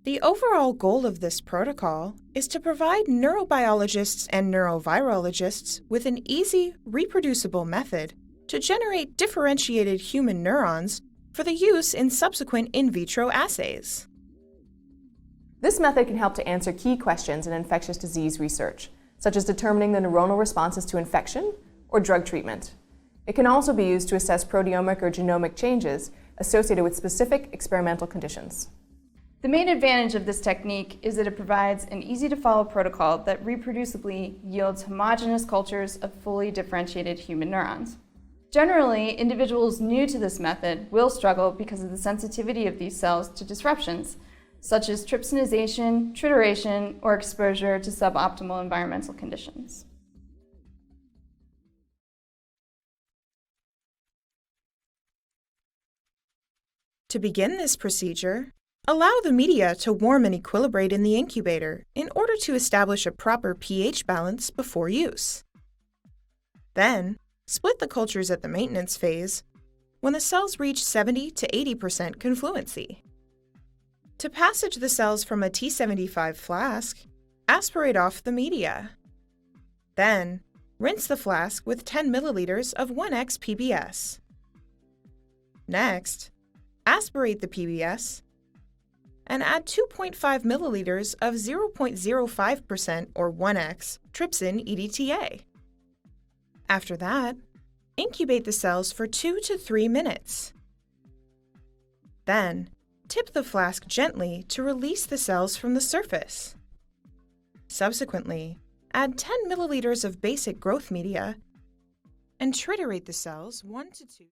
The overall goal of this protocol is to provide neurobiologists and neurovirologists with an easy, reproducible method to generate differentiated human neurons for the use in subsequent in vitro assays. This method can help to answer key questions in infectious disease research, such as determining the neuronal responses to infection or drug treatment. It can also be used to assess proteomic or genomic changes associated with specific experimental conditions. The main advantage of this technique is that it provides an easy-to-follow protocol that reproducibly yields homogeneous cultures of fully differentiated human neurons. Generally, individuals new to this method will struggle because of the sensitivity of these cells to disruptions, such as trypsinization, trituration, or exposure to suboptimal environmental conditions. To begin this procedure, allow the media to warm and equilibrate in the incubator in order to establish a proper pH balance before use. Then, split the cultures at the maintenance phase when the cells reach 70 to 80% confluency. To passage the cells from a T75 flask, aspirate off the media. Then, rinse the flask with 10 milliliters of 1x PBS. Next, aspirate the PBS and add 2.5 milliliters of 0.05% or 1x trypsin EDTA. After that, incubate the cells for 2 to 3 minutes. Then, tip the flask gently to release the cells from the surface. Subsequently, add 10 milliliters of basic growth media and triturate the cells 1 to 2.